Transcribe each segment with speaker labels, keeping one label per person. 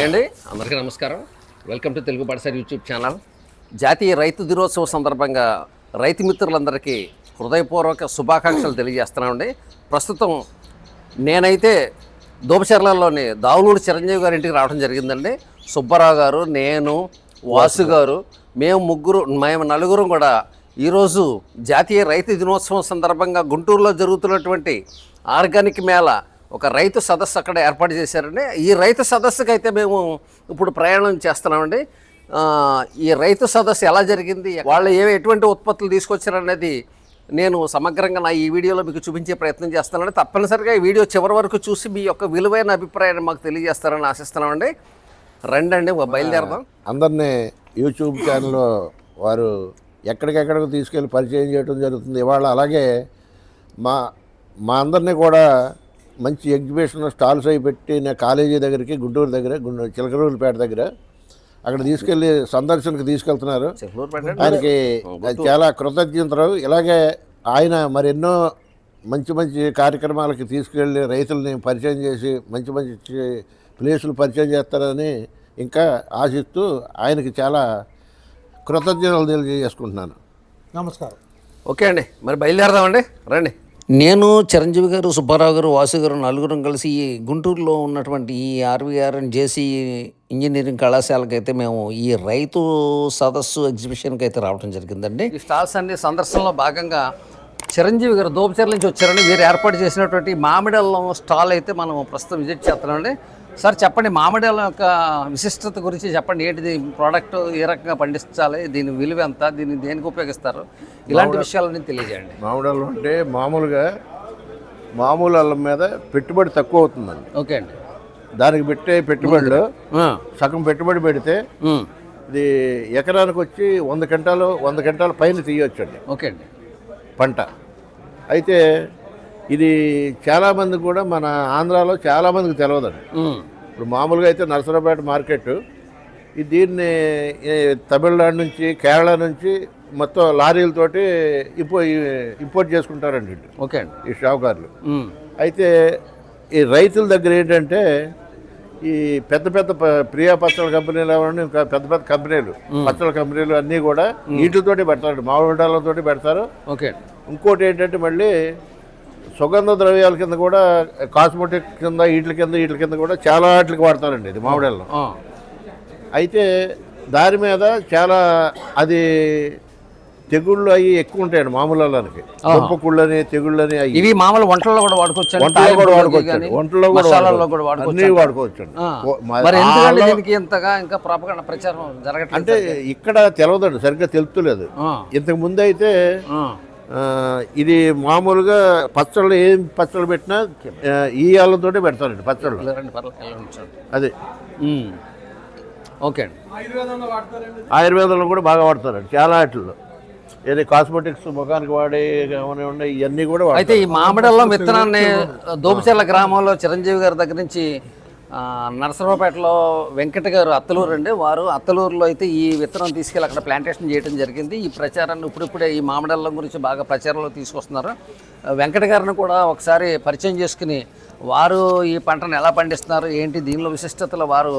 Speaker 1: Hi అండి, అందరికీ నమస్కారం. వెల్కమ్ టు తెలుగు పాఠశాల యూట్యూబ్ ఛానల్. జాతీయ రైతు దినోత్సవం సందర్భంగా రైతు మిత్రులందరికీ హృదయపూర్వక శుభాకాంక్షలు తెలియజేస్తున్నామండి. ప్రస్తుతం నేనైతే దోపచర్లలోని దావులూరు చిరంజీవి గారి ఇంటికి రావడం జరిగిందండి. సుబ్బారావు గారు, నేను, వాసు గారు, మేము నలుగురం కూడా ఈరోజు జాతీయ రైతు దినోత్సవం సందర్భంగా గుంటూరులో జరుగుతున్నటువంటి ఆర్గానిక్ మేళ ఒక రైతు సదస్సు అక్కడ ఏర్పాటు చేశారండి. ఈ రైతు సదస్సుకి అయితే మేము ఇప్పుడు ప్రయాణం చేస్తున్నామండి. ఈ రైతు సదస్సు ఎలా జరిగింది, వాళ్ళు ఎటువంటి ఉత్పత్తులు తీసుకొచ్చారనేది నేను సమగ్రంగా ఈ వీడియోలో మీకు చూపించే ప్రయత్నం చేస్తానండి. తప్పనిసరిగా ఈ వీడియో చివరి వరకు చూసి మీ యొక్క విలువైన అభిప్రాయాన్ని మాకు తెలియజేస్తారని ఆశిస్తున్నామండి. రండి, బయలుదేరదాం.
Speaker 2: అందరినీ యూట్యూబ్ ఛానల్లో వారు ఎక్కడికెక్కడికి తీసుకెళ్ళి పరిచయం చేయడం జరుగుతుంది. ఇవాళ అలాగే మా అందరినీ కూడా మంచి ఎగ్జిబిషన్ స్టాల్స్ అవి పెట్టి నా కాలేజీ దగ్గరికి గుంటూరు దగ్గర చిలకలూరుపేట దగ్గర అక్కడ తీసుకెళ్ళి సందర్శనకు తీసుకెళ్తున్నారు. ఆయనకి చాలా కృతజ్ఞతలు. ఇలాగే ఆయన మరెన్నో మంచి మంచి కార్యక్రమాలకి తీసుకెళ్ళి రైతులని పరిచయం చేసి మంచి మంచి ప్లేసులు పరిచయం చేస్తారని ఇంకా ఆశిస్తూ ఆయనకి చాలా కృతజ్ఞతలు తెలియజేసుకుంటున్నాను.
Speaker 3: నమస్కారం.
Speaker 1: ఓకే అండి, మరి బయలుదేరదామండి, రండి. నేను, చిరంజీవి గారు, సుబ్బారావు గారు, వాసు గారు నలుగురం కలిసి ఈ గుంటూరులో ఉన్నటువంటి ఈ ఆర్వీఆర్ అండ్ జేసీ ఇంజనీరింగ్ కళాశాలకు అయితే మేము ఈ రైతు సదస్సు ఎగ్జిబిషన్కి అయితే రావడం జరిగిందండి. ఈ స్టాల్స్ అన్ని సందర్శనలో భాగంగా చిరంజీవి గారు దోపచర్ల నుంచి వచ్చారండి. వీరు ఏర్పాటు చేసినటువంటి మామిడి అల్లం స్టాల్ అయితే మనం ప్రస్తుతం విజిట్ చేస్తున్నామండి. సార్ చెప్పండి, మామిడి అల్లం యొక్క విశిష్టత గురించి చెప్పండి. ఏంటిది ప్రోడక్ట్, ఏ రకంగా పండించాలి, దీని విలువ ఎంత, దీన్ని దేనికి ఉపయోగిస్తారు, ఇలాంటి విషయాలన్నీ తెలియజేయండి.
Speaker 2: మామిడి అల్లం అంటే మామూలు అల్లం మీద పెట్టుబడి తక్కువ అవుతుందండి.
Speaker 1: ఓకే అండి.
Speaker 2: దానికి పెట్టే పెట్టుబడిలో సగం పెట్టుబడి పెడితే ఇది ఎకరానికి వచ్చి 100 క్వింటాల పైన తీయవచ్చండి.
Speaker 1: ఓకే అండి.
Speaker 2: పంట అయితే ఇది చాలామంది కూడా మన ఆంధ్రాలో చాలామందికి తెలియదండి. ఇప్పుడు మామూలుగా అయితే నరసరావుపేట మార్కెట్ దీన్ని తమిళనాడు నుంచి, కేరళ నుంచి మొత్తం లారీలతోటి ఇంపోర్ట్ చేసుకుంటారండి.
Speaker 1: ఓకే అండి.
Speaker 2: ఈ షావుకారులు. అయితే ఈ రైతుల దగ్గర ఏంటంటే ఈ పెద్ద పెద్ద ప్రియా పచ్చళ్ళ కంపెనీలు అవన్నీ ఇంకా పెద్ద పెద్ద కంపెనీలు, పచ్చళ్ళ కంపెనీలు అన్నీ కూడా వీటితోటి పెడతారు, మామిడాలతోటి పెడతారు.
Speaker 1: ఓకే.
Speaker 2: ఇంకోటి ఏంటంటే మళ్ళీ సుగంధ ద్రవ్యాల కింద కూడా, కాస్మెటిక్ కింద, వీటి కింద కూడా చాలా వాటికి వాడతారండి ఇది మామిడాల్లో. అయితే దాని మీద చాలా అది తెగుళ్ళు అవి ఎక్కువ ఉంటాయండి మామూలు అల్లానికి. దుంపకుళ్ళని, తెగుళ్ళని అవి
Speaker 1: ఇవి మామూలు వంటల్లో కూడా వాడుకోవచ్చు,
Speaker 2: వంటలో కూడా వాడుకోవచ్చు, అన్నీ వాడుకోవచ్చు. అంటే ఇక్కడ తెలవదండి, సరిగ్గా తెలుపుతలేదు. ఇంతకు ముందు అయితే ఇది మామూలుగా పచ్చళ్ళు, ఏం పచ్చళ్ళు పెట్టినా ఈ అల్లంతోటే పెడతారండి పచ్చళ్ళు. అదే.
Speaker 1: ఓకే అండి.
Speaker 2: ఆయుర్వేదంలో కూడా బాగా వాడతారండి చాలా వాటిల్లో. ఏది కాస్మెటిక్స్ ముఖానికి వాడే ఇవన్నీ కూడా.
Speaker 1: అయితే ఈ మామిడల్లో విత్తనాన్ని దోపచర్ల గ్రామంలో చిరంజీవి గారి దగ్గర నుంచి నరసరావుపేటలో వెంకట గారు అత్తలూరు అండి, వారు అత్తలూరులో అయితే ఈ విత్తనం తీసుకెళ్ళి అక్కడ ప్లాంటేషన్ చేయడం జరిగింది. ఈ ప్రచారాన్ని ఇప్పుడిప్పుడే ఈ మామిడల్లం గురించి బాగా ప్రచారంలో తీసుకొస్తున్నారు. వెంకట గారిని కూడా ఒకసారి పరిచయం చేసుకుని వారు ఈ పంటను ఎలా పండిస్తున్నారు, ఏంటి దీనిలో విశిష్టతలు వారు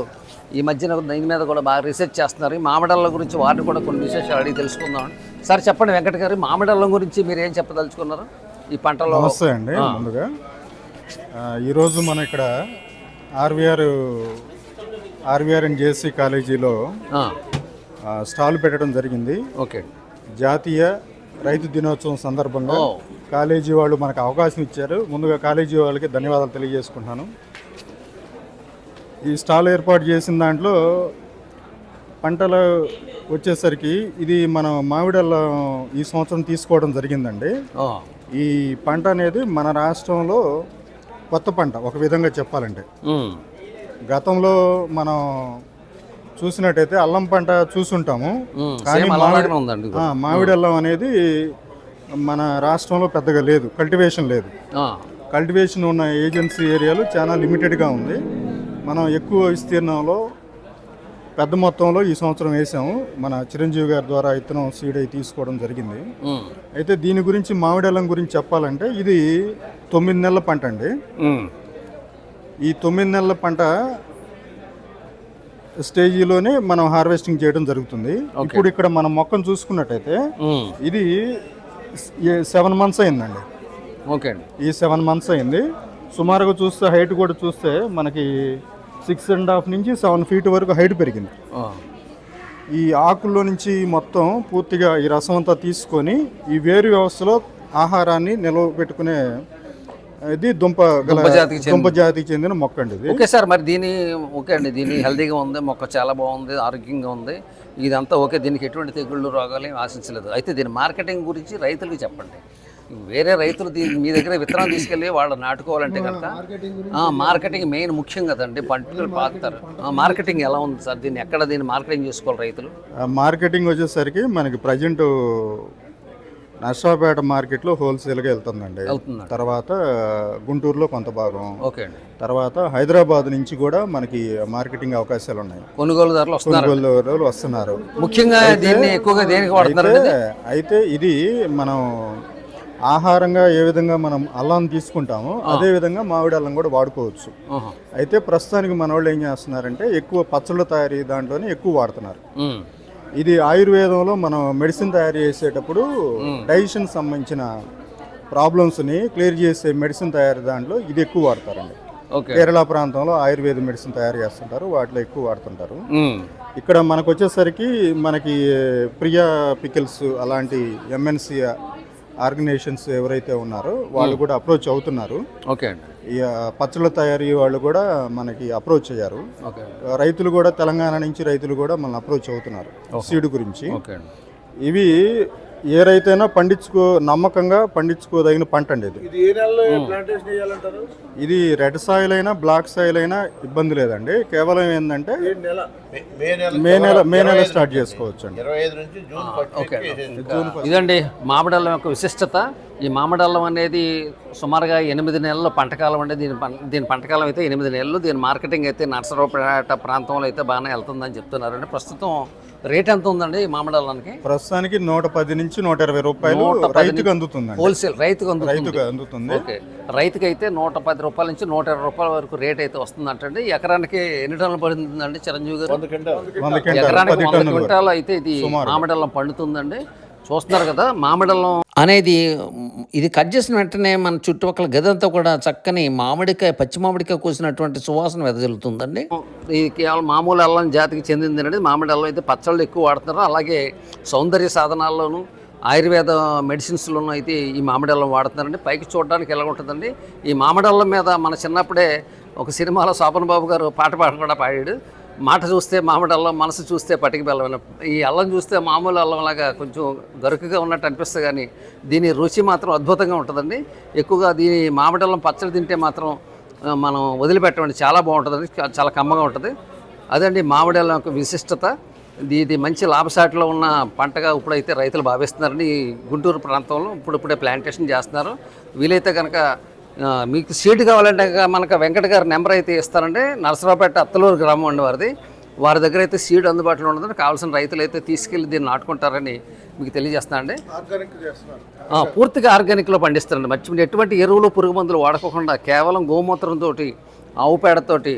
Speaker 1: ఈ మధ్యన దీని మీద కూడా బాగా రీసెర్చ్ చేస్తున్నారు. ఈ మామిడల్లం గురించి వారిని కూడా కొన్ని విశేషాలు అడిగి తెలుసుకుందాం. సార్ చెప్పండి వెంకట గారు, మామిడల్లం గురించి మీరు ఏం చెప్పదలుచుకున్నారు ఈ పంటలో?
Speaker 3: నమస్తే అండి. ముందుగా ఈరోజు మనం ఇక్కడ ఆర్వీఆర్ అండ్ జేసీ కాలేజీలో స్టాల్ పెట్టడం జరిగింది.
Speaker 1: ఓకే.
Speaker 3: జాతీయ రైతు దినోత్సవం సందర్భంగా కాలేజీ వాళ్ళు మనకు అవకాశం ఇచ్చారు. ముందుగా కాలేజీ వాళ్ళకి ధన్యవాదాలు తెలియజేసుకుంటున్నాను. ఈ స్టాల్ ఏర్పాటు చేసిన దాంట్లో పంటలు వచ్చేసరికి ఇది మనం మామిడల్లం ఈ సంవత్సరం తీసుకోవడం జరిగిందండి. ఈ పంట అనేది మన రాష్ట్రంలో కొత్త పంట ఒక విధంగా చెప్పాలంటే. గతంలో మనం చూసినట్టయితే అల్లం పంట చూసుంటాము, కానీ మామిడి అల్లం అనేది మన రాష్ట్రంలో పెద్దగా లేదు, కల్టివేషన్ లేదు. కల్టివేషన్ ఉన్న ఏజెన్సీ ఏరియాలు చాలా లిమిటెడ్గా ఉంది. మనం ఎక్కువ విస్తీర్ణంలో పెద్ద మొత్తంలో ఈ సంవత్సరం వేసాము. మన చిరంజీవి గారి ద్వారా ఇత్తనం సీడ్ అయి తీసుకోవడం జరిగింది. అయితే దీని గురించి మామిడల్లం గురించి చెప్పాలంటే ఇది 9 నెలల పంట అండి. ఈ 9 నెలల పంట స్టేజీలోనే మనం హార్వెస్టింగ్ చేయడం జరుగుతుంది. ఇప్పుడు ఇక్కడ మనం మొక్కను చూసుకున్నట్టయితే ఇది 7 months అయిందండి.
Speaker 1: ఓకే అండి.
Speaker 3: ఈ 7 months అయింది. సుమారుగా చూస్తే హైట్ కూడా చూస్తే మనకి 6.5 నుంచి 7 feet వరకు హైట్ పెరిగింది. ఈ ఆకుల్లో నుంచి మొత్తం పూర్తిగా ఈ రసం అంతా తీసుకొని ఈ వేరు వ్యవస్థలో ఆహారాన్ని నిల్వ పెట్టుకునే ఇది దుంప జాతికి చెందిన మొక్క అండి ఇది.
Speaker 1: ఓకే సార్, మరి ఓకే అండి, దీని హెల్తీగా ఉంది, మొక్క చాలా బాగుంది, ఆరోగ్యంగా ఉంది, ఇదంతా ఓకే, దీనికి ఎటువంటి తెగుళ్ళు రోగాలు ఏమి ఆశించలేదు. అయితే దీని మార్కెటింగ్ గురించి రైతులకు చెప్పండి. వేరే రైతులు మీ దగ్గర విత్తనాలు తీసుకెళ్ళి వాళ్ళు నాటుకోవాలంటే కనుక మార్కెటింగ్ మెయిన్ ముఖ్యం కదండి. పంటలు పాతారు, మార్కెటింగ్ ఎలా ఉంది సార్? దీన్ని మార్కెటింగ్ చేసుకోవాలి రైతులు?
Speaker 3: మార్కెటింగ్ వచ్చేసరికి మనకి ప్రజెంట్ నర్సాపేట మార్కెట్లో హోల్సేల్గా వెళ్తుందండి. తర్వాత గుంటూరులో కొంత భాగం,
Speaker 1: ఓకే అండి.
Speaker 3: తర్వాత హైదరాబాద్ నుంచి కూడా మనకి మార్కెటింగ్ అవకాశాలు ఉన్నాయి. కొనుగోలుదారులు వస్తున్నారు.
Speaker 1: ముఖ్యంగా దీన్ని ఎక్కువగా దేనికి వాడుతున్నారు?
Speaker 3: అయితే ఇది మనం ఆహారంగా ఏ విధంగా మనం అల్లాన్ని తీసుకుంటామో అదే విధంగా మామిడి అల్లం కూడా వాడుకోవచ్చు. అయితే ప్రస్తుతానికి మన వాళ్ళు ఏం చేస్తున్నారంటే ఎక్కువ పచ్చళ్ళ తయారీ దాంట్లోనే ఎక్కువ వాడుతున్నారు. ఇది ఆయుర్వేదంలో మనం మెడిసిన్ తయారు చేసేటప్పుడు డైజెషన్ సంబంధించిన ప్రాబ్లమ్స్ని క్లియర్ చేసే మెడిసిన్ తయారు దాంట్లో ఇది ఎక్కువ వాడతారండి. కేరళ ప్రాంతంలో ఆయుర్వేద మెడిసిన్ తయారు చేస్తుంటారు, వాటిలో ఎక్కువ వాడుతుంటారు. ఇక్కడ మనకు వచ్చేసరికి మనకి ప్రియా పికిల్స్ అలాంటి ఎంఎన్సి ఆర్గనైజేషన్స్ ఎవరైతే ఉన్నారో వాళ్ళు కూడా అప్రోచ్ అవుతున్నారు.
Speaker 1: ఓకే అండి.
Speaker 3: ఈ పచ్చళ్ళ తయారీ వాళ్ళు కూడా మనకి అప్రోచ్ అయ్యారు. రైతులు కూడా తెలంగాణ నుంచి రైతులు కూడా మనల్ని అప్రోచ్ అవుతున్నారు సీడ్ గురించి. ఇవి ఏ రైతైనా నమ్మకంగా పండించుకోదగిన పంట అండి ఇది. ఇది రెడ్ సాయిల్ అయినా బ్లాక్ సాయిల్ అయినా ఇబ్బంది లేదండి. కేవలం ఏంటంటే మే నెల స్టార్ట్ చేసుకోవచ్చు అండి.
Speaker 1: ఇదండి మామిడల్లం యొక్క విశిష్టత. ఈ మామిడల్లం అనేది సుమారుగా 8 నెలల పంటకాలం అండి. దీని పంటకాలం అయితే 8 నెలలు. దీని మార్కెటింగ్ అయితే నర్సరావుపేట ప్రాంతంలో అయితే బాగానే వెళ్తుందని చెప్తున్నారండి. ప్రస్తుతం రేట్ ఎంత ఉందండి ఈ మామిడల్లానికి?
Speaker 3: ప్రస్తుతానికి 110 నుంచి 120 రూపాయలు రైతుకు అందుతుంది.
Speaker 1: హోల్సేల్ రైతుకు
Speaker 3: అందుతుంది.
Speaker 1: ఓకే, రైతుకి అయితే 110 రూపాయల నుంచి 120 రూపాయల వరకు రేట్ అయితే వస్తుందంటండి. ఎకరానికి ఎన్ని టన్నులు పడుతుందండి చిరంజీవి గారు?
Speaker 3: 100
Speaker 1: ఎకరానికి 100 క్వింటాలు అయితే ఇది మామిడల్లం పండుతుందండి. చూస్తున్నారు కదా, మామిడల్లం అనేది ఇది కట్ చేసిన వెంటనే మన చుట్టుపక్కల గదంతా కూడా చక్కని పచ్చి మామిడికాయ కోసినటువంటి సువాసన వెదజల్లుతుందండి. ఇది కేవలం మామూలు అల్లం జాతికి చెందింది అనేది. మామిడి అల్లం అయితే పచ్చళ్ళు ఎక్కువ వాడుతున్నారు. అలాగే సౌందర్య సాధనాల్లోనూ ఆయుర్వేద మెడిసిన్స్లోనూ అయితే ఈ మామిడి అల్లం వాడుతున్నారండి. పైకి చూడడానికి ఎలా ఉంటుందండి. ఈ మామిడి అల్లం మీద మన చిన్నప్పుడే ఒక సినిమాలో శోభన్ బాబు గారు పాట కూడా పాడాడు. మాట చూస్తే మామిడి అల్లం, మనసు చూస్తే పటికి బెల్లం. ఈ అల్లం చూస్తే మామూలు అల్లంలాగా కొంచెం గరుకుగా ఉన్నట్టు అనిపిస్తుంది, కానీ దీని రుచి మాత్రం అద్భుతంగా ఉంటుందండి. ఎక్కువగా దీని మామిడి అల్లం పచ్చడి తింటే మాత్రం మనం వదిలిపెట్టండి, చాలా బాగుంటుందండి, చాలా కమ్మగా ఉంటుంది. అదండి మామిడి అల్లం యొక్క విశిష్టత. ఇది మంచి లాభసాటిలో ఉన్న పంటగా ఇప్పుడైతే రైతులు భావిస్తున్నారండి. ఈ గుంటూరు ప్రాంతంలో ఇప్పుడే ప్లాంటేషన్ చేస్తున్నారు. వీలైతే కనుక మీకు సీడ్ కావాలంటే మనకు వెంకట గారి నెంబర్ అయితే ఇస్తారండి. నర్సరావుపేట అత్తలూరు గ్రామం అండి వారి దగ్గర అయితే సీడ్ అందుబాటులో ఉండదండి. కావాల్సిన రైతులు అయితే తీసుకెళ్ళి దీన్ని నాటుకుంటారని మీకు తెలియజేస్తానండి. పూర్తిగా ఆర్గానిక్లో పండిస్తారండి. మర్చిపోయి ఎటువంటి ఎరువులు పురుగు మందులు వాడుకోకుండా కేవలం గోమూత్రంతో, ఆవు పేడతోటి,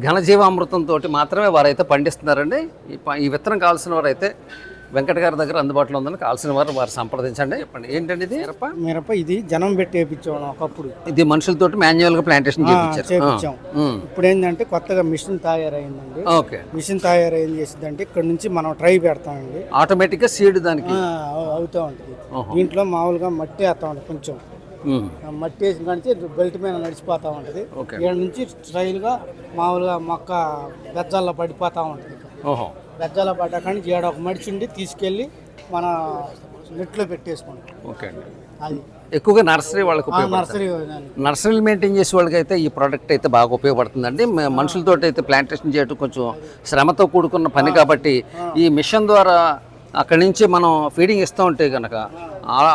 Speaker 1: ఘనజీవామృతంతో మాత్రమే వారైతే పండిస్తున్నారండి. ఈ విత్తనం కావాల్సిన వారైతే వెంకట గారి దగ్గర అందుబాటులో ఉందని కావాల్సిన వారు సంప్రదించండి. చెప్పండి, ఏంటండి ఇది?
Speaker 4: మిరప ఇది జనం పెట్టి వేయించాం ఒకప్పుడు.
Speaker 1: ఇది మనుషులతోటి మాన్యువల్ గా ప్లాంటేషన్
Speaker 4: చేయించాం. ఇప్పుడు ఏంటంటే కొత్తగా మిషన్ తయారైందండి.
Speaker 1: ఓకే,
Speaker 4: మిషన్ తయారైంది చేసిందంటే ఇక్కడ నుంచి మనం ట్రై పెడతామండి.
Speaker 1: ఆటోమేటిక్ గా సీడ్ దానికి
Speaker 4: అవుతా ఉంటుంది. దీంట్లో మామూలుగా మట్టి వేస్తా ఉంటుంది. కొంచెం మట్టి వేసిన కానీ బెల్ట్ మీద నడిచిపోతా ఉంటుంది. ఇక్కడ నుంచి స్టైల్ గా మామూలుగా మొక్క బెజ్జాల్లో పడిపోతా ఉంటుంది. బెజ్జాల పడ్డ కానీ ఏడ ఒక మడిచి ఉండి తీసుకెళ్ళి మన నెట్లో పెట్టేసుకుంటాం.
Speaker 1: ఓకే అండి. అది ఎక్కువగా నర్సరీ వాళ్ళకి నర్సరీలు మెయింటైన్ చేసే వాళ్ళకి అయితే ఈ ప్రోడక్ట్ అయితే బాగా ఉపయోగపడుతుందండి. మనుషులతో అయితే ప్లాంటేషన్ చేయడం కొంచెం శ్రమతో కూడుకున్న పని కాబట్టి ఈ మిషన్ ద్వారా అక్కడి నుంచి మనం ఫీడింగ్ ఇస్తూ ఉంటే కనుక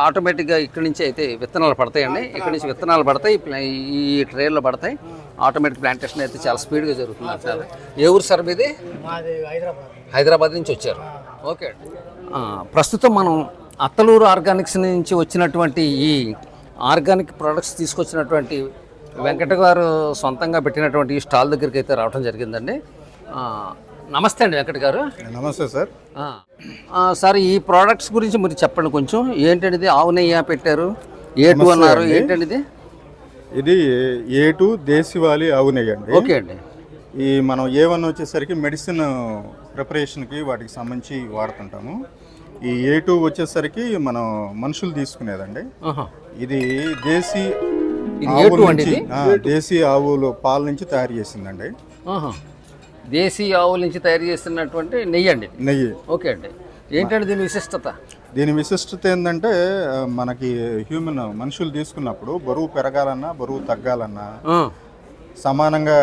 Speaker 1: ఆటోమేటిక్గా ఇక్కడి నుంచి అయితే విత్తనాలు పడతాయండి. ఇక్కడి నుంచి విత్తనాలు పడతాయి, ఈ ట్రేలో పడతాయి. ఆటోమేటిక్ ప్లాంటేషన్ అయితే చాలా స్పీడ్గా జరుగుతుంది. సార్ ఏ ఊరు సార్ మీది? హైదరాబాద్ నుంచి వచ్చారు. ఓకే, ప్రస్తుతం మనం అత్తలూరు ఆర్గానిక్స్ నుంచి వచ్చినటువంటి ఈ ఆర్గానిక్ ప్రోడక్ట్స్ తీసుకొచ్చినటువంటి వెంకట గారు సొంతంగా పెట్టినటువంటి ఈ స్టాల్ దగ్గరికి అయితే రావడం జరిగిందండి. నమస్తే అండి వెంకట్ గారు.
Speaker 3: నమస్తే సార్.
Speaker 1: సార్ ఈ ప్రోడక్ట్స్ గురించి మీరు చెప్పండి కొంచెం. ఏంటండి ఆవు నెయ్యి పెట్టారు, A2 అన్నారు, ఏంటండి ఇది?
Speaker 3: ఇది A2 దేశవాళీ ఆవు నెయ్యి అండి.
Speaker 1: ఓకే అండి.
Speaker 3: ఈ మనం A1 వచ్చేసరికి మెడిసిన్ ప్రిపరేషన్కి వాటికి సంబంధించి వాడుతుంటాము. ఈ A2 వచ్చేసరికి మనం మనుషులు తీసుకునేదండి. ఇది దేశీ ఆవుల నుంచి, దేశీ ఆవులు పాల నుంచి తయారు చేసిందండి.
Speaker 1: దేశీ ఆవుల నుంచి తయారు చేస్తున్నటువంటి నెయ్యి అండి.
Speaker 3: నెయ్యి.
Speaker 1: ఓకే అండి. ఏంటంటే దీని విశిష్టత?
Speaker 3: దీని విశిష్టత ఏంటంటే మనకి మనుషులు తీసుకున్నప్పుడు బరువు పెరగాలన్నా బరువు తగ్గాలన్నా సమానంగా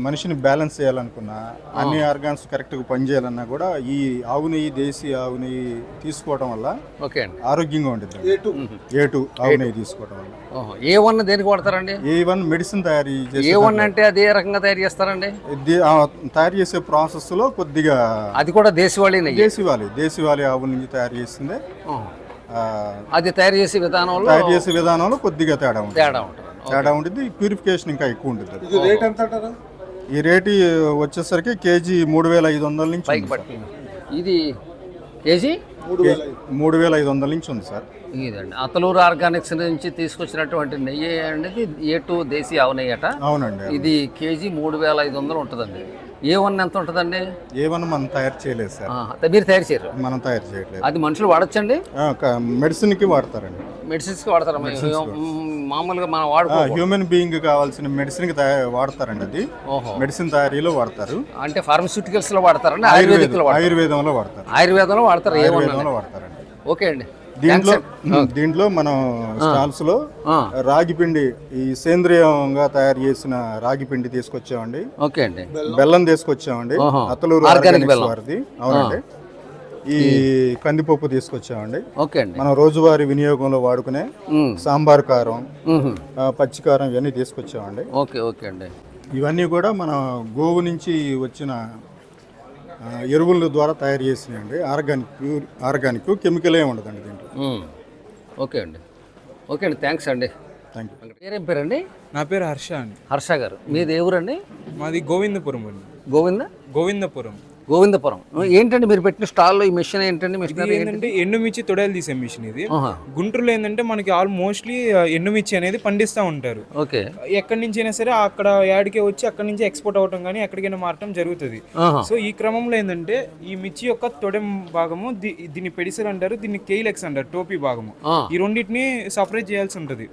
Speaker 3: మనిషిని బ్యాలెన్స్ చేయాలనుకున్నా అన్ని ఆర్గాన్స్ కరెక్ట్గా పనిచేయాలన్నా కూడా ఈ ఆవు నెయ్యి, దేశీ ఆవు నెయ్యి తీసుకోవడం వల్ల
Speaker 1: ఓకే అండి
Speaker 3: ఆరోగ్యంగా ఉంటుంది. A2 ఆవు నెయ్యి తీసుకోవడం వల్ల.
Speaker 1: A1 దేనికి వాడతారండి?
Speaker 3: A1 మెడిసిన్ తయారు చేసి.
Speaker 1: A1 అంటే అదే రకంగా తయారు చేస్తారండి?
Speaker 3: తయారు చేసే ప్రాసెస్లో కొద్దిగా
Speaker 1: అది కూడా దేశవాళీ నెయ్యి,
Speaker 3: దేశవాళీ ఆవుల నుంచి తయారు చేసిందే.
Speaker 1: అది తయారు చేసే విధానంలో కొద్దిగా తేడా ఉంటుంది.
Speaker 3: ప్యూరిఫికేషన్ ఇంకా ఎక్కువ ఉంటుంది. ఈ రేటు వచ్చేసరికి కేజీ 3,500 నుంచి
Speaker 1: పైకి పట్టింది. ఇది కేజీ
Speaker 3: 3,500 నుంచి ఉంది సార్.
Speaker 1: ఇదండి అతలూరు ఆర్గానిక్స్ నుంచి తీసుకొచ్చినటువంటి నెయ్యి అనేది A2 దేశీ ఆవు నెయ్యి అట.
Speaker 3: అవునండి.
Speaker 1: ఇది కేజీ 3,500 ఉంటుందండి. A1 ఎంత ఉంటుందండి?
Speaker 3: A1 మనం తయారు చేయలేదు సార్.
Speaker 1: మీరు తయారు చేయరు?
Speaker 3: మనం తయారు చేయట్లేదు.
Speaker 1: అది మనుషులు వాడచ్చండి?
Speaker 3: మెడిసిన్కి వాడతారండి.
Speaker 1: మెడిసిన్స్కి వాడతారు మామూలుగా మనం వాడుకో
Speaker 3: హ్యూమన్ బీయింగ్ కావాల్సిన మెడిసిన్కి వాడతారండి. అది మెడిసిన్ తయారీలో వాడతారు.
Speaker 1: అంటే ఫార్మస్యూటికల్స్ లో వాడతారండి? ఆయుర్వేదంలో వాడతారు. ఆయుర్వేదంలో వాడతారండి. ఓకే అండి.
Speaker 3: దీంట్లో మనం స్టాల్స్ లో రాగి పిండి, ఈ సేంద్రియంగా తయారు చేసిన రాగి పిండి తీసుకొచ్చామండి.
Speaker 1: ఓకే అండి.
Speaker 3: బెల్లం తీసుకొచ్చామండి, అతలూరు ఆర్గానిక్స్ వారిది. అవునండి. ఈ కందిపప్పు తీసుకొచ్చామండి.
Speaker 1: ఓకే అండి.
Speaker 3: మనం రోజువారీ వినియోగంలో వాడుకునే సాంబార్ కారం, పచ్చికారం ఇవన్నీ తీసుకొచ్చామండి.
Speaker 1: ఓకే ఓకే అండి.
Speaker 3: ఇవన్నీ కూడా మన గోవు నుంచి వచ్చిన ఎరువుల ద్వారా తయారు చేసినాయండి. ఆర్గానిక్ కెమికల్ ఏమి ఉండదండి దీంట్లో.
Speaker 1: ఓకే అండి. ఓకే అండి, థ్యాంక్స్ అండి.
Speaker 3: Thank you.
Speaker 1: పేరేం పేరండి?
Speaker 5: నా పేరు హర్ష అండి.
Speaker 1: హర్ష గారు, మీది ఏ ఊరండి?
Speaker 5: మాది గోవిందపురం అండి.
Speaker 1: గోవిందపురం. ఏంటండి మీరు పెట్టిన స్టాల్లో ఈ మిషన్ ఏంటండి? మిషన్
Speaker 5: ఏంటంటే ఎండుమిర్చి తొడలు తీసే మిషన్ ఇది. గుంటూరులో ఏంటంటే మనకి మోస్ట్లీ ఎండుమిర్చి అనేది పండిస్తూ ఉంటారు.
Speaker 1: ఓకే.
Speaker 5: ఎక్కడి నుంచి అయినా సరే అక్కడ యాడికే వచ్చి అక్కడి నుంచి ఎక్స్పోర్ట్ అవటం కానీ ఎక్కడికైనా మారటం జరుగుతుంది. సో ఈ క్రమంలో ఏంటంటే ఈ మిర్చి యొక్క తొడెం భాగము, దీన్ని పెడిసర్ అంటారు, దీన్ని కేయిలెక్స్ అంటారు, టోపీ భాగము. ఈ రెండింటిని సపరేట్ చేయాల్సి ఉంటుంది.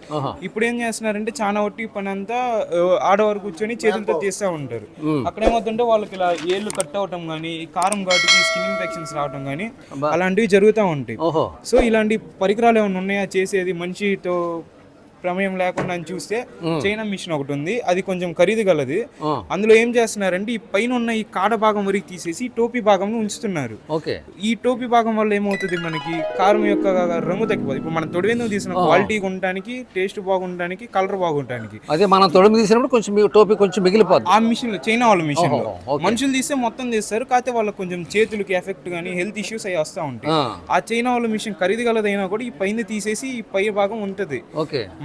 Speaker 5: ఇప్పుడు ఏం చేస్తున్నారంటే చాలా ఒట్టి పని అంతా ఆడవారు కూర్చొని చేతులతో తీస్తూ ఉంటారు. అక్కడ ఏమవుతుంటే వాళ్ళకి ఇలా ఏళ్ళు కట్ అవటం కానీ, కారం ఘాటుకి స్కిన్ ఇన్ఫెక్షన్స్ రావడం కానీ అలాంటివి జరుగుతూ ఉంటాయి. సో ఇలాంటి పరికరాలు ఏమైనా ఉన్నాయా చేసేది మనిషితో ప్రమేయం లేకుండా అని చూస్తే చైనా మిషన్ ఒకటి ఉంది. అది కొంచెం ఖరీదు గలది. అందులో ఏం చేస్తున్నారంటే ఈ పైన ఉన్న ఈ కాడ భాగం వరకు తీసేసి టోపీ భాగం ఉంచుతున్నారు. ఈ టోపీ భాగం వల్ల ఏమవుతుంది, మనకి కారం యొక్క రంగు తగ్గిపోతుంది. ఇప్పుడు మనం తొడివెందుకు తీసిన క్వాలిటీ ఉండడానికి, టేస్ట్ బాగుండడానికి, కలర్ బాగుండడానికి,
Speaker 1: అదే మనం తొడిమి తీసినప్పుడు కొంచెం టోపీ కొంచెం మిగిలిపోతుంది.
Speaker 5: ఆ మిషన్ లో, చైనా వాళ్ళ మిషన్ లో మనుషులు తీస్తే మొత్తం తీస్తారు. కాకపోతే వాళ్ళకి కొంచెం చేతులకి ఎఫెక్ట్ కానీ హెల్త్ ఇష్యూస్ అవి వస్తూ ఉంటాయి. ఆ చైనా వాళ్ళ మిషన్ ఖరీదు గలదైనా కూడా ఈ పైన తీసేసి ఈ పై భాగం ఉంటది.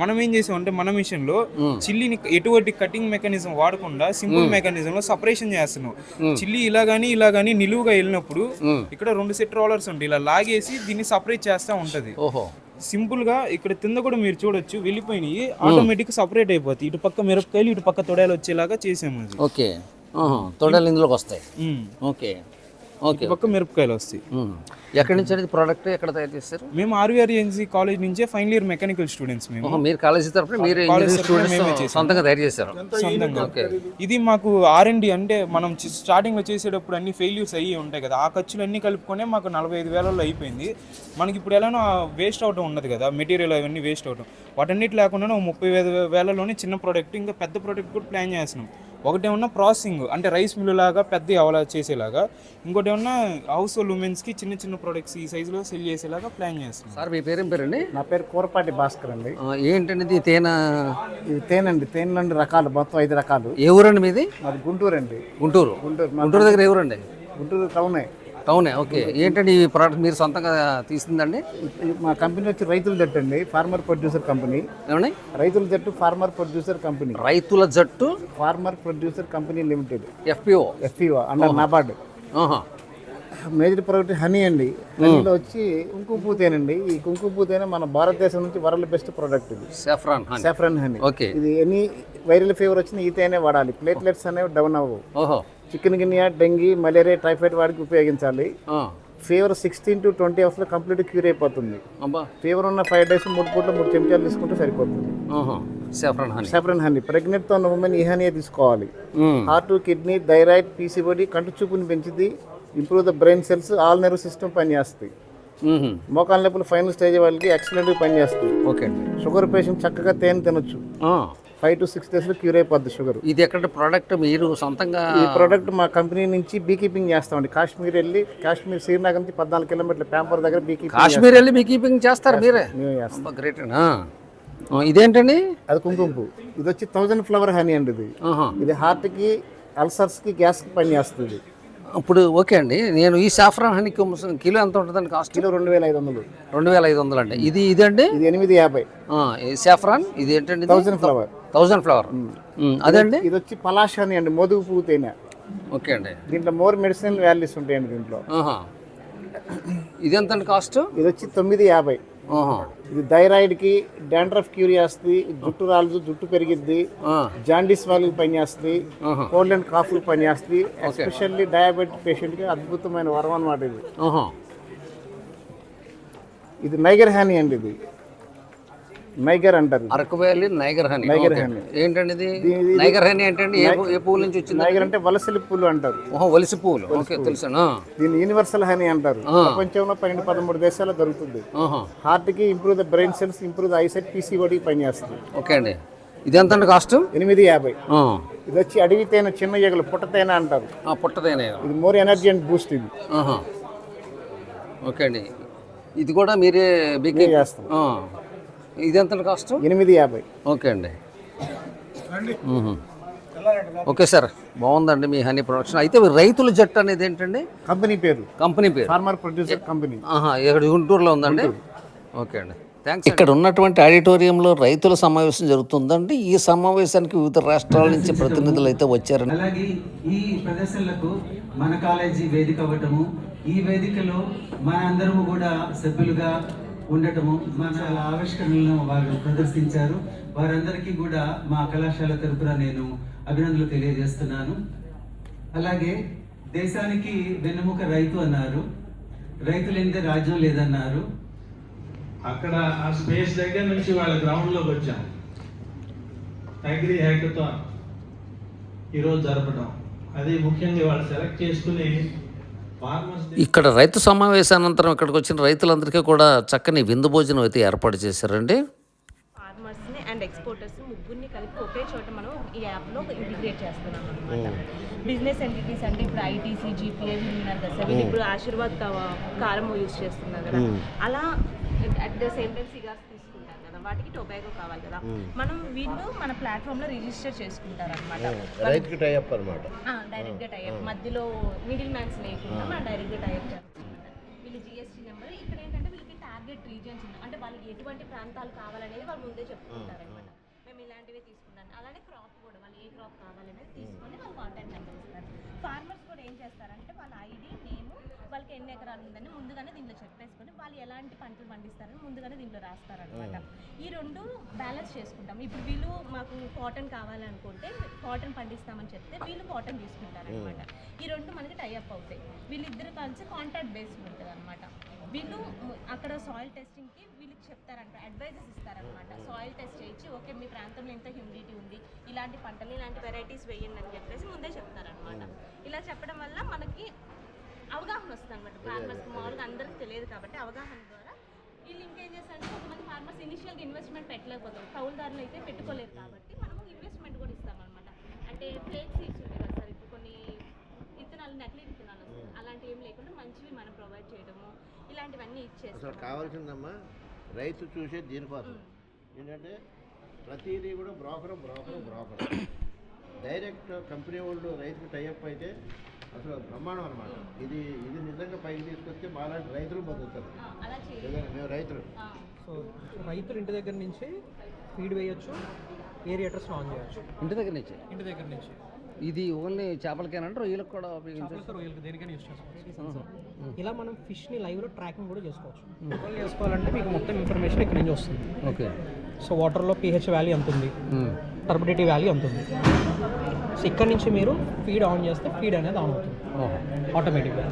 Speaker 5: మనం ఏం చేసామంటే మన మిషన్ లో చిల్లీని ఎటువంటి కటింగ్ మెకానిజం వాడకుండా సింపుల్ మెకానిజం లో సపరేషన్ చేస్తున్నాం. చిల్లీ ఇలా గానీ నిలువుగా వెళ్ళినప్పుడు ఇక్కడ 2 సెట్ రోలర్స్ ఉంటాయి, ఇలా లాగేసి దీన్ని సపరేట్ చేస్తా ఉంటది. సింపుల్ గా ఇక్కడ కింద కూడా మీరు చూడొచ్చు, వెళ్ళిపోయినాయి ఆటోమేటిక్ సపరేట్ అయిపోతాయి. ఇటు పక్క మిరపకాయలు, ఇటు పక్క తొడలు వచ్చేలాగా చేసాము.
Speaker 1: ఓకే, తొడలు ఇందులోకి వస్తాయి. ఓకే ఓకే,
Speaker 5: పక్క మిరపకాయలు వస్తాయి.
Speaker 1: ఎక్కడి నుంచి అనేది ప్రోడక్ట్ ఎక్కడ తయారు చేస్తారు?
Speaker 5: మేము ఆర్వీఆర్ఎన్సీ కాలేజ్ నుంచే ఫైనల్ ఇయర్ మెకానికల్ స్టూడెంట్స్. మేము
Speaker 1: మీరు కాలేజీ తరపున మీరు సొంతంగా తయారు చేశారు?
Speaker 5: సొంతంగా. ఇది మాకు R&D అంటే మనం స్టార్టింగ్ లో చేసేటప్పుడు అన్ని ఫెయిల్యూర్స్ అయ్యి ఉంటాయి కదా, ఆ ఖర్చులు అన్ని కలుపుకొనే మాకు 45,000 అయిపోయింది. మనకి ఇప్పుడు ఎలానో వేస్ట్ అవటం ఉండదు కదా, మెటీరియల్ అవన్నీ వేస్ట్ అవటం, వాటన్నిటి లేకుండా 30,000లోనే చిన్న ప్రోడక్ట్, ఇంకా పెద్ద ప్రోడక్ట్ కూడా ప్లాన్ చేస్తున్నాం. ఒకటేమన్నా ప్రాసెసింగ్ అంటే రైస్ మిల్లు లాగా పెద్ద అవలా చేసేలాగా, ఇంకోటి ఏమన్నా హౌస్ హోల్డ్ ఉమెన్స్కి చిన్న చిన్న ప్రొడక్ట్స్ ఈ సైజులో సెల్ చేసేలాగా ప్లాన్ చేస్తాం.
Speaker 1: సార్ మీ పేరేం పేరండి?
Speaker 4: నా పేరు కూరపాటి భాస్కర్ అండి.
Speaker 1: ఏంటండి తేనె?
Speaker 4: ఇది తేనండి, తేనె రకాలు మొత్తం 5 రకాలు.
Speaker 1: ఏ ఊరండి మీది?
Speaker 4: మాది గుంటూరు అండి.
Speaker 1: గుంటూరు దగ్గర ఏ ఊరండి?
Speaker 4: గుంటూరు టౌనే.
Speaker 1: టౌనే. ఓకే. ఏంటండి ఈ ప్రోడక్ట్ మీరు సొంతంగా తీసిందండి?
Speaker 6: మా కంపెనీ వచ్చి రైతుల జట్టు అండి, ఫార్మర్ ప్రొడ్యూసర్ కంపెనీ.
Speaker 1: ఏమండి?
Speaker 6: రైతుల జట్టు ఫార్మర్ ప్రొడ్యూసర్ కంపెనీ.
Speaker 1: రైతుల జట్టు
Speaker 6: farmer producer company limited,
Speaker 1: FPO
Speaker 6: under NABARD. Major product honey అండి. హనీలో వచ్చి కుంకుమ తేనండి. ఈ కుంకుమ తేనె మన భారతదేశం నుంచి వరల్డ్ బెస్ట్ ప్రోడక్ట్ ఇది, సాఫ్రాన్ హనీ.
Speaker 1: ఓకే.
Speaker 6: ఇది ఎనీ వైరల్ ఫీవర్ వచ్చిన ఈ తేనె వాడాలి, ప్లేట్లెట్స్ అనేవి డౌన్ అవ్వవు. Chicken Guinea, dengue, malaria, typhoid వాడికి ఉపయోగించాలి. ఫీవర్ 16 to 20 అవర్స్లో కంప్లీట్ క్యూర్ అయిపోతుంది. ఫీవర్ ఉన్న 5 days 3 పూటలు 3 చెంచాలు తీసుకుంటే సరిపోతుంది. Saffron honey. ప్రెగ్నెంట్తో ఉన్న ఉమెన్ ఈ హనీ తీసుకోవాలి. హార్ట్, కిడ్నీ, థైరాయిడ్, పీసీఓడి, కంటి చూపుని పెంచుతుంది, improve the brain cells, all nerve system పనిచేస్తాయి. మోకాళ్ళ నొప్పులు ఫైనల్ స్టేజ్ వాళ్ళకి ఎక్సలెంట్గా పనిచేస్తాయి.
Speaker 1: ఓకే.
Speaker 6: షుగర్ పేషెంట్ చక్కగా తేనె తినొచ్చు. 5 to 6 daysలో క్యూర్ అయిపోద్ది షుగర్.
Speaker 1: ఇది ఎక్కడ ప్రోడక్ట్ మీరు సొంతంగా?
Speaker 6: ఈ ప్రోడక్ట్ మా కంపెనీ నుంచి బీ కీపింగ్ చేస్తామండి. కాశ్మీర్ వెళ్ళి, కాశ్మీర్ శ్రీనగర్ నుంచి 14 kilometers ప్యాంపర్ దగ్గర బీ కీపింగ్.
Speaker 1: కాశ్మీర్ వెళ్ళి బీ కీపింగ్ చేస్తారు మీరే? గ్రేట్. ఇదేంటండి?
Speaker 6: అది కుంకుమ పువ్వు. ఇది వచ్చి 1000 flower హనీ అండి. ఇది హార్ట్కి, అల్సర్స్కి, గ్యాస్కి పనిచేస్తుంది.
Speaker 1: ఇప్పుడు ఓకే అండి, నేను ఈ సాఫ్రాన్ హనీ కిలో ఎంత ఉంటుందండి కాస్ట్?
Speaker 6: కిలో 2500.
Speaker 1: 2500 అండి. ఇదండి?
Speaker 6: ఇది 850.
Speaker 1: సాఫ్రాన్. ఇది ఏంటండి?
Speaker 6: 1000 flower.
Speaker 1: అదండి?
Speaker 6: ఇది వచ్చి పలాష్ హనీ అండి, మోదుగు పువ్వు తేనె.
Speaker 1: ఓకే అండి.
Speaker 6: దీంట్లో మోర్ మెడిసినల్ వాల్యూస్ ఉంటాయండి దీంట్లో.
Speaker 1: ఇది ఎంత కాస్ట్?
Speaker 6: ఇది వచ్చి 950. ఇది థైరాయిడ్కి, డాండ్రఫ్ క్యూర్ చేస్తుంది, జుట్టు రాలదు, జుట్టు పెరిగిద్ది, జాండీస్ వాళ్ళకి పనిచేస్తుంది, కోల్డ్ అండ్ కాఫ్కి పనిచేస్తుంది. ఎస్పెషల్లీ డయాబెటిక్ పేషెంట్కి అద్భుతమైన వరం అన్నమాట ఇది. ఇది నైగర్ హనీ అండి. ఇది నైగర్ అంటారు.
Speaker 1: Araku valley niger honey. ఏంటండి ఇది? నైగర్ హనీ ఏంటండి? ఏ పువ్వు నుంచి వచ్చింది?
Speaker 6: నైగర్ అంటే వలసలి పూలు అంటారు.
Speaker 1: వలసి పువ్వులు. ఓకే, తెలుసు.
Speaker 6: దీన్ని యూనివర్సల్ హనీ అంటారు. ప్రపంచంలో 12-13 దేశాల్లో దొరుకుతుంది. హార్ట్ కి improve the brain cells, improve the eyesight, PCOD పనిచేస్తుంది.
Speaker 1: ఓకే అండి. ఇది ఎంత కాస్ట్?
Speaker 6: 850. ఇది వచ్చి అడవి తేనె, చిన్న ఈగలు, పుట్ట తేనె అంటారు.
Speaker 1: పుట్ట తేనె.
Speaker 6: ఇది మోర్ ఎనర్జీ అండ్ బూస్ట్ ఇది.
Speaker 1: ఓకే అండి. ఇది కూడా మీరే బిగ్
Speaker 6: చేస్తాం.
Speaker 1: ఇది ఎంత కాస్ట్?
Speaker 6: 850.
Speaker 1: ఓకే అండి. ఓకే సార్, బాగుందండి మీ హనీ ప్రొడక్షన్. అయితే రైతుల జట్టు అనేది ఏంటండి?
Speaker 6: కంపెనీ పేరు ఫార్మర్ ప్రొడ్యూసర్ కంపెనీ.
Speaker 1: ఇక్కడ గుంటూరులో ఉందండి. ఓకే అండి, థ్యాంక్స్. ఇక్కడ ఉన్నటువంటి ఆడిటోరియంలో రైతుల సమావేశం జరుగుతుందండి. ఈ సమావేశానికి వివిధ రాష్ట్రాల నుంచి ప్రతినిధులు అయితే వచ్చారండి.
Speaker 7: అలాగే ఈ ప్రదర్శనలకు మన కాలేజీ వేదిక అవ్వటము, ఈ వేదికలో మన అందరము కూడా సభ్యులుగా ఉండటము, మన ఆవిష్కరణలను వారు ప్రదర్శించారు. వారందరికీ కూడా మా కళాశాల తరపున నేను అభినందనలు తెలియజేస్తున్నాను. అలాగే దేశానికి వెన్నెముక రైతు అన్నారు, రైతు లేనిదే రాజ్యం లేదన్నారు.
Speaker 8: అక్కడ ఆ స్పేస్ దగ్గర నుంచి వాళ్ళ గ్రౌండ్లోకి వచ్చాం. అగ్రి హ్యాకథాన్ ఈరోజు జరపడం, అది ముఖ్యంగా వాళ్ళు సెలెక్ట్ చేసుకుని
Speaker 1: ఇక్కడ రైతు సమావేశానంతరం ఇక్కడికి వచ్చిన రైతులందరికీ కూడా చక్కని విందు భోజనం అయితే ఏర్పాటు చేశారండి.
Speaker 9: ఫార్మర్స్ని అండ్ ఎక్స్పోర్టర్స్ ముగ్గురిని కలిపి ఒకే చోట మనం ఈ యాప్లో ఇంటిగ్రేట్ చేస్తున్నాం అనమాట. బిజినెస్ ఎంటిటీస్ అంటే ఇప్పుడు ఐటీసీ, జీపీఏ ఉన్నారు కదా సార్, ఇప్పుడు ఆశీర్వాద్ కారం యూజ్ చేస్తున్నారు కదా, అలా at the same time cigars తీసుకుంటారు కదా, వాటికి టొబాకో కావాలి కదా, మనం వీళ్ళు మన ప్లాట్ఫామ్లో రిజిస్టర్ చేసుకుంటారు అనమాట.
Speaker 2: డైరెక్ట్గా టైఅప్
Speaker 9: మధ్యలో మిడిల్ మ్యాన్స్ లేకుండా మనం డైరెక్ట్గా టైఅప్ చేస్తాం. వీళ్ళు జిఎస్టీ నెంబర్, ఇక్కడ ఏంటంటే వీళ్ళకి టార్గెట్ రీజియన్స్ ఉన్నాయి, అంటే వాళ్ళకి ఎటువంటి ప్రాంతాలు కావాలనేది వాళ్ళు ముందే చెప్పుకుంటారు అనమాట. మేము ఇలాంటివే తీసుకుంటాం. అలానే క్రాప్ కూడా వాళ్ళు ఏ క్రాప్ కావాలనేది తీసుకొని వాళ్ళు కాంటాక్ట్ నెంబర్ ఇస్తారు. ఫార్మర్స్ కూడా ఏం చేస్తారంటే వాళ్ళ ఐడి, నేమ్, వాళ్ళకి ఎన్ని ఎకరాలు ఉందని ముందుగానే దీంట్లో చెప్పేసుకొని వాళ్ళు ఎలాంటి పంటలు పండిస్తారని ముందుగానే దీంట్లో రాస్తారనమాట. ఈ రెండు బ్యాలెన్స్ చేసుకుంటాం. ఇప్పుడు వీళ్ళు మాకు కాటన్ కావాలనుకుంటే కాటన్ పండిస్తామని చెప్తే వీళ్ళు కాటన్ తీసుకుంటారనమాట. ఈ రెండు మనకి టైఅప్ అవుతాయి. వీళ్ళిద్దరు కలిసి కాంట్రాక్ట్ బేస్డ్ ఉంటుంది అనమాట. వీళ్ళు అక్కడ సాయిల్ టెస్టింగ్కి వీళ్ళకి చెప్తారంట, అడ్వైజెస్ ఇస్తారనమాట. సాయిల్ టెస్ట్ చేయించి ఓకే మీ ప్రాంతంలో ఇంత హ్యూమిడిటీ ఉంది, ఇలాంటి పంటలు ఇలాంటి వెరైటీస్ వేయండి అని చెప్పేసి ముందే చెప్తారనమాట. ఇలా చెప్పడం వల్ల మనకి అవగాహన వస్తుంది అనమాట. ఫార్మర్స్కి మామూలుగా అందరికీ తెలియదు కాబట్టి అవగాహన ద్వారా వీళ్ళు ఇంకేం చేస్తారంటే కొంతమంది ఫార్మర్స్ ఇనిషియల్గా ఇన్వెస్ట్మెంట్ పెట్టలేకపోతారు, కౌలుదారులు అయితే పెట్టుకోలేరు కాబట్టి మనము ఇన్వెస్ట్మెంట్ కూడా ఇస్తామన్నమాట. అంటే ఫేక్ సీడ్స్ ఉంటాయి కదా సార్, ఇప్పుడు కొన్ని విత్తనాలు నకిలీ విత్తనాలు వస్తాయి, అలాంటివి ఏం లేకుండా మంచివి మనం ప్రొవైడ్ చేయడము, ఇలాంటివన్నీ ఇచ్చేస్తాం.
Speaker 2: కావాల్సిందమ్మా రైతు చూసే దీనికోసం ఏంటంటే ప్రతిదీ కూడా బ్రోకర్ డైరెక్ట్ కంపెనీ వాళ్ళు రైతుకు టైఅప్ అయితే అసలు బ్రహ్మాండం అనమాట. ఇది నిజంగా పైకి తీసుకొస్తే మాలాంటి రైతులు బతుకుతారు.
Speaker 9: అలా చేయాలి.
Speaker 2: ఏదైనా మేము రైతులు.
Speaker 10: సో రైతులు ఇంటి దగ్గర నుంచి ఫీడ్ వేయచ్చు, ఏరియేటర్స్ ఆన్ చేయొచ్చు.
Speaker 1: ఇంటి దగ్గర నుంచి
Speaker 10: ఇంటి దగ్గర నుంచి
Speaker 1: ఇది ఓన్లీ చేపలకేనంటే రొయ్యలకు కూడా ఉపయోగించవచ్చు.
Speaker 10: చేపలతో రొయ్యలకి దేనికైనా యూస్ చేసుకోవచ్చు. ఇలా మనం ఫిష్ని లైవ్లో ట్రాకింగ్ కూడా చేసుకోవచ్చు. కంట్రోల్ చేసుకోవాలంటే మీకు మొత్తం ఇన్ఫర్మేషన్ ఇక్కడ నుంచి వస్తుంది.
Speaker 1: ఓకే.
Speaker 10: సో వాటర్లో pH వాల్యూ ఎంత ఉంది, టర్బిడిటీ వాల్యూ ఎంత ఉంది. సో ఇక్కడ నుంచి మీరు ఫీడ్ ఆన్ చేస్తే ఫీడ్ అనేది ఆన్ అవుతుంది ఆటోమేటిక్గా.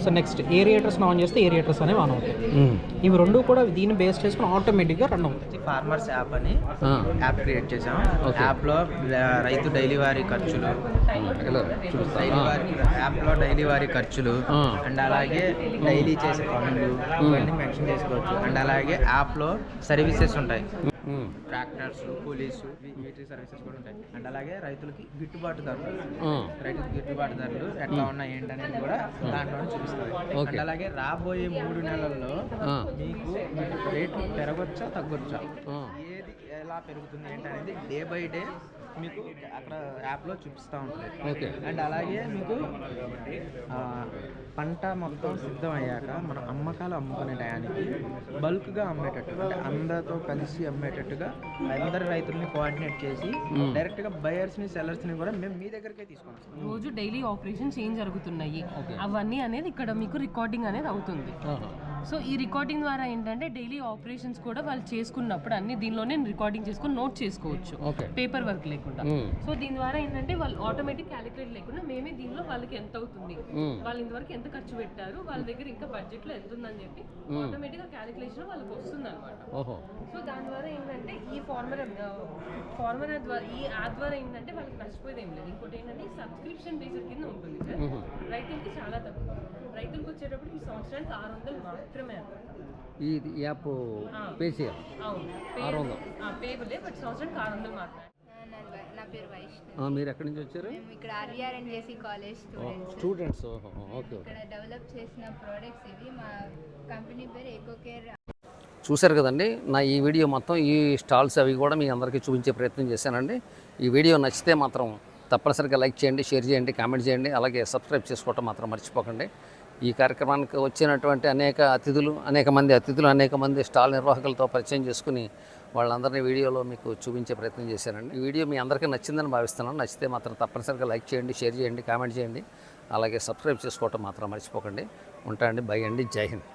Speaker 10: సో నెక్స్ట్ ఏరియేటర్స్ని ఆన్ చేస్తే ఏరియేటర్స్ అనేవి ఆన్ అవుతాయి. ఇవి రెండు కూడా దీన్ని బేస్ చేసుకుని ఆటోమేటిక్గా రన్ అవుతాయి.
Speaker 11: ఫార్మర్స్ యాప్ అని యాప్ క్రియేట్ చేసాం. యాప్లో రైతు డైలీ వారీ ఖర్చులు, యాప్లో డైలీ వారీ ఖర్చులు అండ్ అలాగే డైలీ చేసే పనులు ఇవన్నీ మెన్షన్ చేసుకోవచ్చు. అండ్ అలాగే యాప్లో సర్వీసెస్ ఉంటాయి, ట్రాక్టర్స్, కూలీస్, వీటి సర్వీసెస్ కూడా ఉంటాయి. అండ్ అలాగే రైతులకి గిట్టుబాటు ధరలు ఎట్లా ఉన్నాయి ఏంటనేది కూడా దాంట్లోనే చూపిస్తుంది. అండ్ అలాగే రాబోయే 3 నెలల్లో మీకు రేట్లు పెరగొచ్చా తగ్గొచ్చా, ఏది ఎలా పెరుగుతుంది ఏంటనేది డే బై డే మీకు అక్కడ యాప్లో చూపిస్తూ ఉంటుంది. అండ్ అలాగే మీకు పంట మొత్తం సిద్ధం అయ్యాక మనం అమ్మకాలు అమ్ముకునే టయానికి బల్క్గా అమ్మేటట్టు, అంటే అందరితో కలిసి అమ్మేటట్టుగా అందరి రైతుల్ని కోఆర్డినేట్ చేసి డైరెక్ట్గా బయర్స్ని సెల్లర్స్ని కూడా మేము మీ దగ్గరికే తీసుకొస్తాం.
Speaker 12: రోజు డైలీ ఆపరేషన్స్ ఏం జరుగుతున్నాయి అవన్నీ అనేది ఇక్కడ మీకు రికార్డింగ్ అనేది అవుతుంది. సో ఈ రికార్డింగ్ ద్వారా ఏంటంటే డైలీ ఆపరేషన్స్ కూడా వాళ్ళు చేసుకున్నప్పుడు అన్ని దీనిలోనే రికార్డింగ్ చేసుకుని నోట్ చేసుకోవచ్చు, పేపర్ వర్క్ లేకుండా. సో దీని ద్వారా ఏంటంటే వాళ్ళు ఆటోమేటిక్ క్యాలిక్యులేట్ లేకుండా మేమే దీనిలో వాళ్ళకి ఎంత అవుతుంది, వాళ్ళు ఇంతవరకు ఎంత ఖర్చు పెట్టారు, వాళ్ళ దగ్గర ఇంకా బడ్జెట్ లో ఎంత ఉందని చెప్పి ఆటోమేటిక్ గా క్యాలిక్యులేషన్ వాళ్ళకి వస్తుంది అనమాట. సో దాని ద్వారా ఏంటంటే ఈ ఫార్మర్ ద్వారా ఈ యాప్ ద్వారా ఏంటంటే వాళ్ళకి నష్టపోయేది ఏం లేదు. ఇంకోటి ఏంటంటే సబ్స్క్రిప్షన్ బేస్డ్ కింద ఉంటుంది సార్. రైతులకి చాలా తక్కువ, రైతులకు వచ్చేటప్పుడు ఈ సంవత్సరానికి 600 మాత్రమే
Speaker 1: ఈ యాప్ పే చేయాలి.
Speaker 12: అవును, పేబులే, బట్ సంవత్సరానికి 600 మాత్రమే.
Speaker 13: నా పేరు వైష్ణవి.
Speaker 1: మీరు ఎక్కడి నుంచి వచ్చారు?
Speaker 13: మేము ఇక్కడ RVRNJC కాలేజ్
Speaker 1: స్టూడెంట్స్. ఓకే.
Speaker 13: ఇక్కడ డెవలప్ చేసిన ప్రోడక్ట్స్ ఇవి. మా కంపెనీ పేరు ఎకోకేర్.
Speaker 1: చూశారు కదండి, నా ఈ వీడియో మొత్తం ఈ స్టాల్స్ అవి కూడా మీ అందరికీ చూపించే ప్రయత్నం చేశానండి. ఈ వీడియో నచ్చితే మాత్రం తప్పనిసరిగా లైక్ చేయండి, షేర్ చేయండి, కామెంట్ చేయండి, అలాగే సబ్స్క్రైబ్ చేసుకోవటం మాత్రం మర్చిపోకండి. ఈ కార్యక్రమానికి వచ్చినటువంటి అనేక మంది స్టాల్ నిర్వాహకులతో పరిచయం చేసుకుని వాళ్ళందరినీ వీడియోలో మీకు చూపించే ప్రయత్నం చేశానండి. ఈ వీడియో మీ అందరికీ నచ్చిందని భావిస్తున్నాను. నచ్చితే మాత్రం తప్పనిసరిగా లైక్ చేయండి, షేర్ చేయండి, కామెంట్ చేయండి, అలాగే సబ్స్క్రైబ్ చేసుకోవటం మాత్రం మర్చిపోకండి. ఉంటా అండి. బై అండి. జై హింద్.